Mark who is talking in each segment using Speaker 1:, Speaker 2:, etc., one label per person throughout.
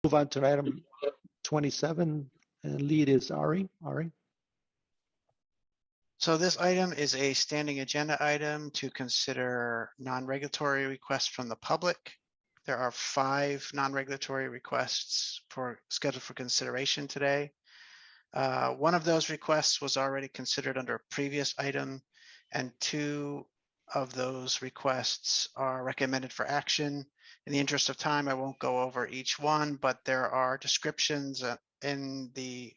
Speaker 1: Move on to item 27, and lead is Ari. Ari.
Speaker 2: So this item is a standing agenda item to consider non-regulatory requests from the public. There are 5 non-regulatory requests scheduled for consideration today. One of those requests was already considered under a previous item, and 2 of those requests are recommended for action. In the interest of time, I won't go over each one, but there are descriptions in the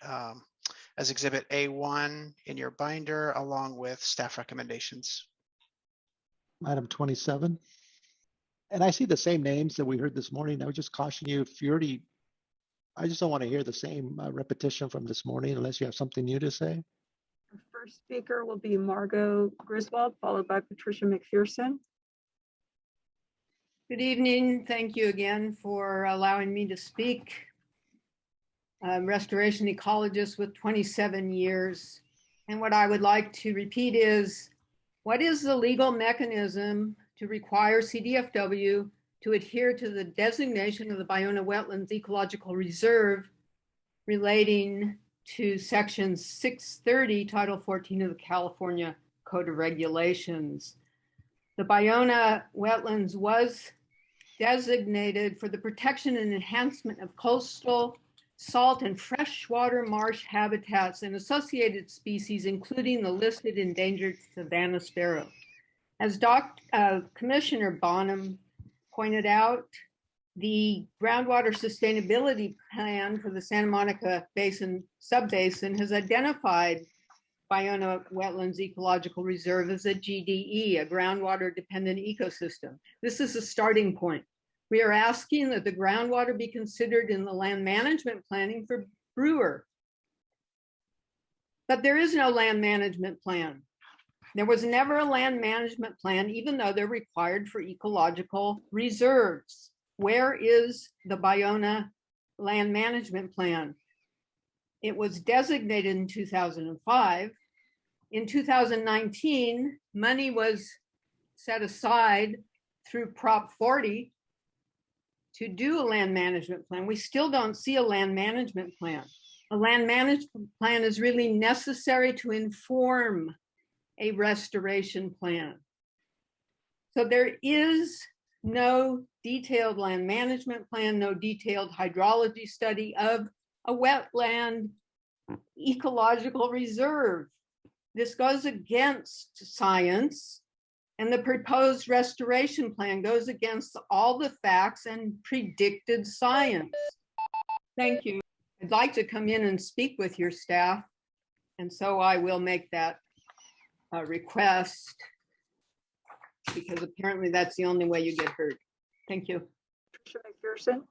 Speaker 2: as Exhibit A1 in your binder, along with staff recommendations.
Speaker 1: Item 27. And I see the same names that we heard this morning. I would just caution you, if you already, I just don't want to hear the same repetition from this morning unless you have something new to say.
Speaker 3: The first speaker will be Margot Griswold, followed by Patricia McPherson.
Speaker 4: Good evening. Thank you again for allowing me to speak. Restoration ecologist with 27 years. And what I would like to repeat is, what is the legal mechanism to require CDFW to adhere to the designation of the Ballona Wetlands Ecological Reserve relating to Section 630, Title 14 of the California Code of Regulations? The Ballona Wetlands was designated for the protection and enhancement of coastal salt and freshwater marsh habitats and associated species, including the listed endangered savanna sparrow. As Commissioner Bonham pointed out, the groundwater sustainability plan for the Santa Monica Basin subbasin has identified Ballona Wetlands Ecological Reserve as a GDE, a groundwater dependent ecosystem. This is a starting point. We are asking that the groundwater be considered in the land management planning for Brewer. But there is no land management plan. There was never a land management plan, even though they're required for ecological reserves. Where is the Ballona land management plan? It was designated in 2005. In 2019, money was set aside through Prop 40 to do a land management plan. We still don't see a land management plan. A land management plan is really necessary to inform a restoration plan. So there is no detailed land management plan, no detailed hydrology study of a wetland ecological reserve. This goes against science, and the proposed restoration plan goes against all the facts and predicted science. Thank you. I'd like to come in and speak with your staff, and so I will make that request, because apparently that's the only way you get heard. Thank you.
Speaker 3: Patricia McPherson.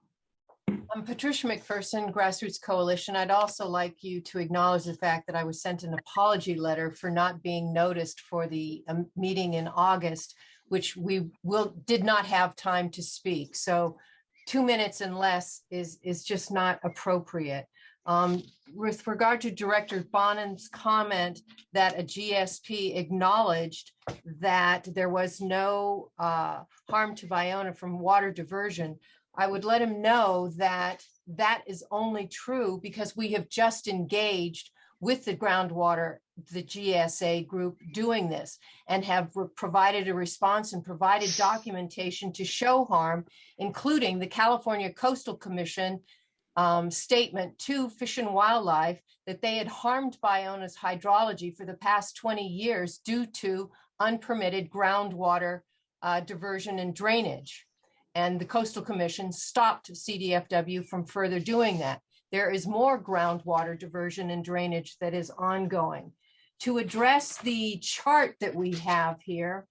Speaker 5: I'm Patricia McPherson, Grassroots Coalition. I'd also like you to acknowledge the fact that I was sent an apology letter for not being noticed for the meeting in August, which we did not have time to speak. So 2 minutes and less is just not appropriate. With regard to Director Bonham's comment that a GSP acknowledged that there was no harm to Ballona from water diversion, I would let him know that that is only true because we have just engaged with the groundwater, the GSA group doing this, and have provided a response and provided documentation to show harm, including the California Coastal Commission statement to Fish and Wildlife that they had harmed Ballona's hydrology for the past 20 years due to unpermitted groundwater diversion and drainage. And the Coastal Commission stopped CDFW from further doing that. There is more groundwater diversion and drainage that is ongoing. To address the chart that we have here,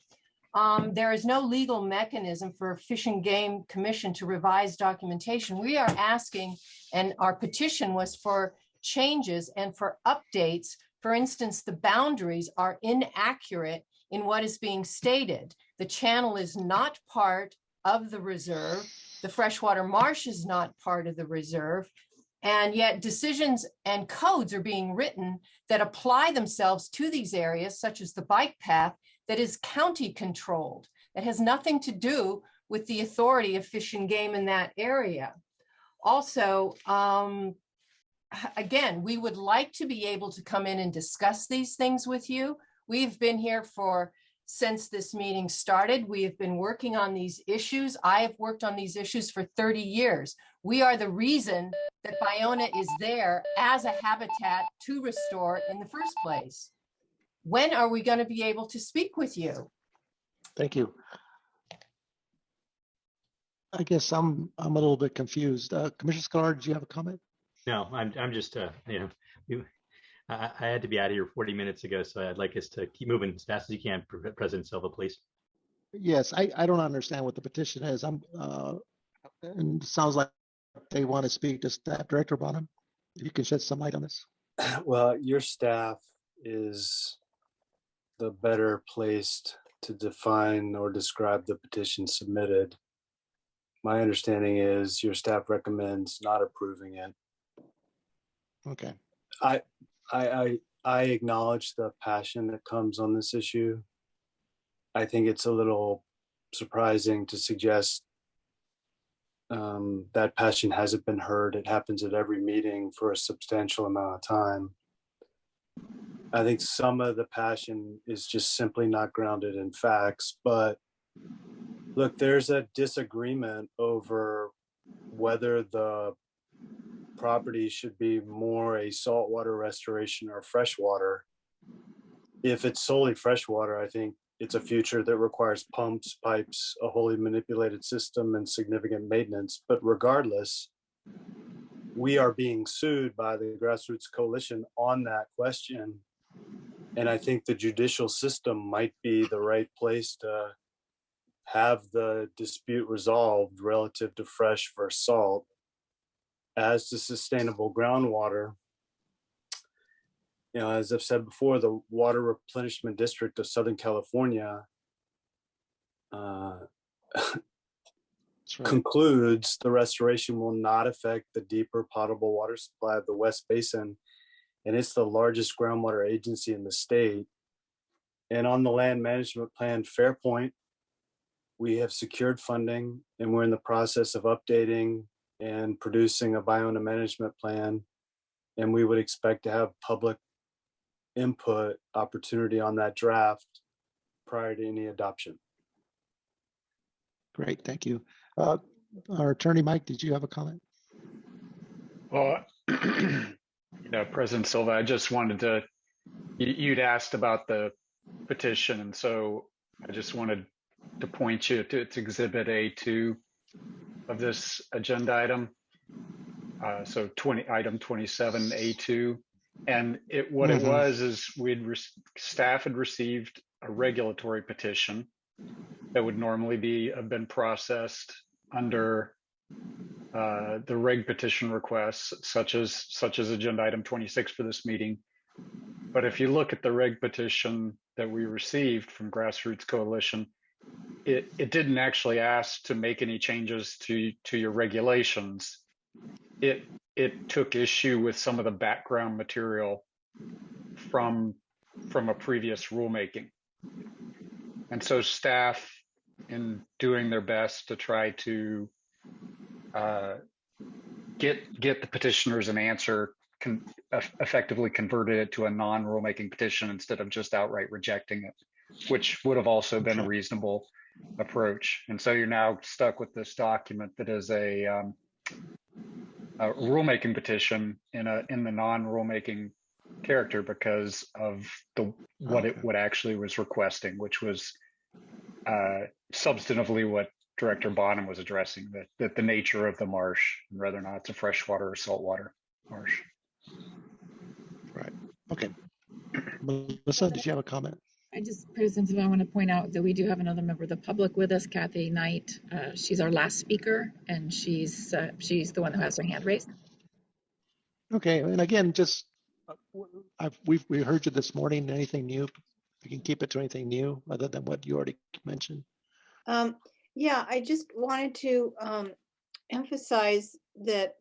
Speaker 5: there is no legal mechanism for a Fish and Game Commission to revise documentation. We are asking, and our petition was for changes and for updates. For instance, the boundaries are inaccurate in what is being stated. The channel is not part of the reserve. The freshwater marsh is not part of the reserve. And yet decisions and codes are being written that apply themselves to these areas, such as the bike path, that is county controlled, that has nothing to do with the authority of Fish and Game in that area. Also, again, we would like to be able to come in and discuss these things with you. We've been here since this meeting started. We have been working on these issues. I have worked on these issues for 30 years. We are the reason that Ballona is there as a habitat to restore in the first place. When are we going to be able to speak with you?
Speaker 1: Thank you. I guess I'm a little bit confused. Commissioner Scalar, did you have a comment?
Speaker 6: No, I'm just I had to be out of here 40 minutes ago, so I'd like us to keep moving as fast as you can, President Silva, please.
Speaker 1: Yes, I don't understand what the petition is. And it sounds like they want to speak to Staff Director Bonham. If you can shed some light on this.
Speaker 7: Well, your staff is the better placed to define or describe the petition submitted. My understanding is your staff recommends not approving it.
Speaker 1: Okay.
Speaker 7: I acknowledge the passion that comes on this issue. I think it's a little surprising to suggest that passion hasn't been heard. It happens at every meeting for a substantial amount of time. I think some of the passion is just simply not grounded in facts. But look, there's a disagreement over whether the property should be more a saltwater restoration or freshwater. If it's solely freshwater, I think it's a future that requires pumps, pipes, a wholly manipulated system, and significant maintenance. But regardless, we are being sued by the Grassroots Coalition on that question. And I think the judicial system might be the right place to have the dispute resolved relative to fresh versus salt. As to sustainable groundwater, as I've said before, the Water Replenishment District of Southern California concludes the restoration will not affect the deeper potable water supply of the West Basin, and it's the largest groundwater agency in the state. And on the land management plan, Fairpoint, we have secured funding, and we're in the process of updating and producing a Ballona management plan, and we would expect to have public input opportunity on that draft prior to any adoption.
Speaker 1: Great, thank you. Our attorney, Mike, did you have a comment?
Speaker 8: Well, President Silva, I just wanted to, you'd asked about the petition, and so I just wanted to point you to it's Exhibit A2 of this agenda item. So item 27A2. And what it was is staff had received a regulatory petition that would normally have been processed under the reg petition requests, such as agenda item 26 for this meeting. But if you look at the reg petition that we received from Grassroots Coalition, it didn't actually ask to make any changes to your regulations. It took issue with some of the background material from a previous rulemaking. And so staff, in doing their best to try to get the petitioners an answer, effectively converted it to a non-rulemaking petition instead of just outright rejecting it, which would have also been a reasonable approach. And so you're now stuck with this document that is a rulemaking petition in the non-rulemaking character because of what it actually was requesting, which was substantively what Director Bonham was addressing, that the nature of the marsh, and whether or not it's a freshwater or saltwater marsh.
Speaker 1: Right. Okay. Melissa, did you have a comment?
Speaker 9: President, I want to point out that we do have another member of the public with us, Kathy Knight. She's our last speaker, and she's the one who has her hand raised.
Speaker 1: Okay, and again, just we heard you this morning. Anything new? We can keep it to anything new other than what you already mentioned.
Speaker 10: Yeah, I just wanted to emphasize that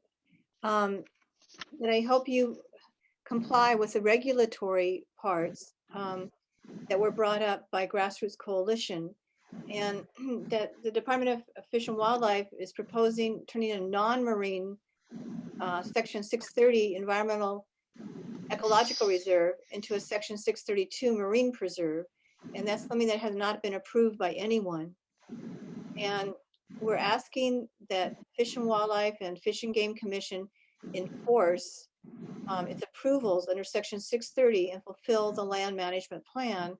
Speaker 10: that I hope you comply with the regulatory parts that were brought up by Grassroots Coalition, and that the Department of Fish and Wildlife is proposing turning a non-marine section 630 environmental ecological reserve into a section 632 marine preserve. And that's something that has not been approved by anyone. And we're asking that Fish and Wildlife and Fish and Game Commission enforce its approvals under section 630 and fulfill the land management plan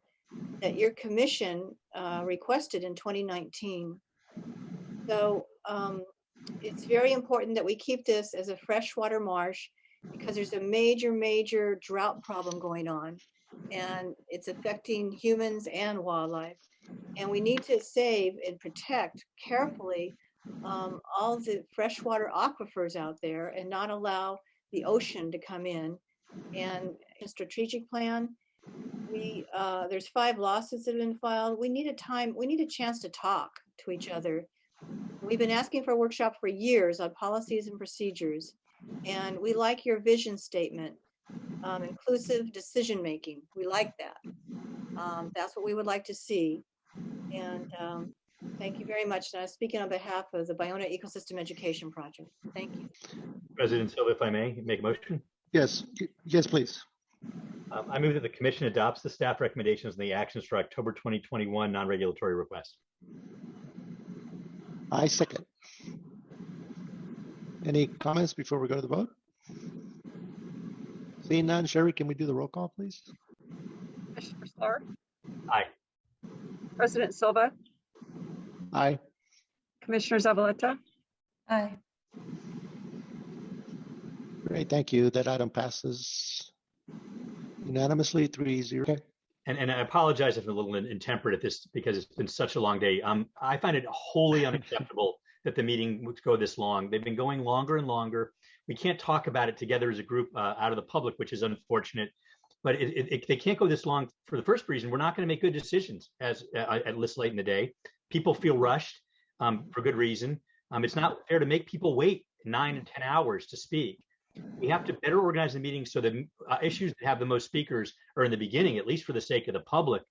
Speaker 10: that your commission requested in 2019. So it's very important that we keep this as a freshwater marsh because there's a major drought problem going on, and it's affecting humans and wildlife. And we need to save and protect carefully all the freshwater aquifers out there and not allow the ocean to come in. And a strategic plan, there's 5 lawsuits that have been filed. We need a chance to talk to each other. We've been asking for a workshop for years on policies and procedures, and we like your vision statement, inclusive decision making. We like that. That's what we would like to see. And thank you very much. And I'm speaking on behalf of the Ballona Ecosystem Education Project. Thank you.
Speaker 6: President Silva, if I may make a motion.
Speaker 1: Yes, yes, please.
Speaker 6: I move that the commission adopts the staff recommendations and the actions for October 2021 non-regulatory request.
Speaker 1: I second. Any comments before we go to the vote? Seeing none, Sherry, can we do the roll call, please?
Speaker 3: Commissioner Sklar,
Speaker 6: Aye.
Speaker 3: President Silva,
Speaker 1: Aye.
Speaker 3: Commissioner Zavaleta,
Speaker 5: Aye.
Speaker 1: Great, thank you. That item passes unanimously 3-0. Okay.
Speaker 6: And I apologize if I'm a little intemperate at this because it's been such a long day. I find it wholly unacceptable that the meeting would go this long. They've been going longer and longer. We can't talk about it together as a group out of the public, which is unfortunate. But they can't go this long for the first reason. We're not going to make good decisions at this late in the day. People feel rushed for good reason. It's not fair to make people wait 9 and 10 hours to speak. We have to better organize the meeting so that issues that have the most speakers are in the beginning, at least for the sake of the public,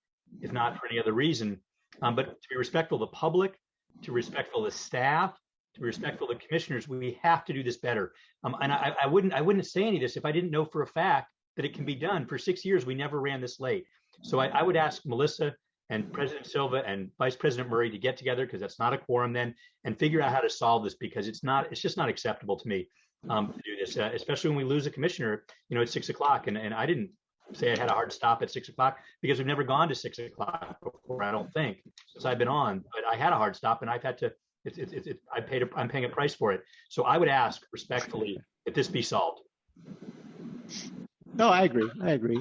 Speaker 6: if not for any other reason. But to be respectful of the public, to be respectful of the staff, to be respectful of the commissioners, we have to do this better. And I wouldn't say any of this if I didn't know for a fact that it can be done. For 6 years, we never ran this late. So I would ask Melissa and President Silva and Vice President Murray to get together, because that's not a quorum then, and figure out how to solve this, because it's just not acceptable to me to do this, especially when we lose a commissioner, at 6 o'clock. And I didn't say I had a hard stop at 6 o'clock because we've never gone to 6 o'clock before, I don't think, since I've been on. But I had a hard stop, and I've had to. I'm paying a price for it. So I would ask respectfully that this be solved.
Speaker 1: No, I agree.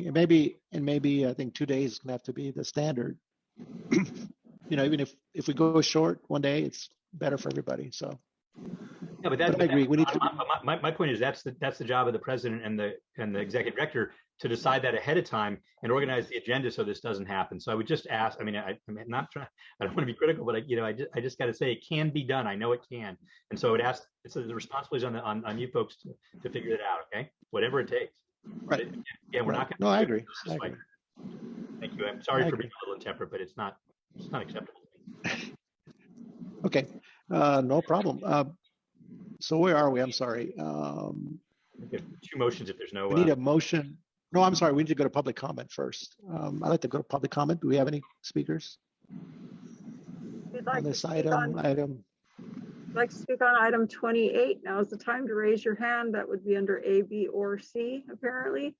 Speaker 1: And maybe I think 2 days is gonna have to be the standard. Even if we go short one day, it's better for everybody. So.
Speaker 6: Yeah, but I agree. We need to. My point is that's the job of the president and the executive director to decide that ahead of time and organize the agenda so this doesn't happen. So I would just ask. I don't want to be critical, but I just got to say it can be done. I know it can, and so I would ask. So the responsibility is on you folks to figure it out. Okay, whatever it takes.
Speaker 1: Right.
Speaker 6: Yeah, we're not going to.
Speaker 1: No, I agree.
Speaker 6: Thank you. I'm sorry for being a little intemperate, but it's not acceptable to me.
Speaker 1: Okay, no problem. So where are we? I'm sorry.
Speaker 6: We have 2 motions if there's no.
Speaker 1: We need a motion. No, I'm sorry. We need to go to public comment first. I'd like to go to public comment. Do we have any speakers on this item?
Speaker 3: I'd like to speak on item 28. Now is the time to raise your hand. That would be under A, B, or C, apparently.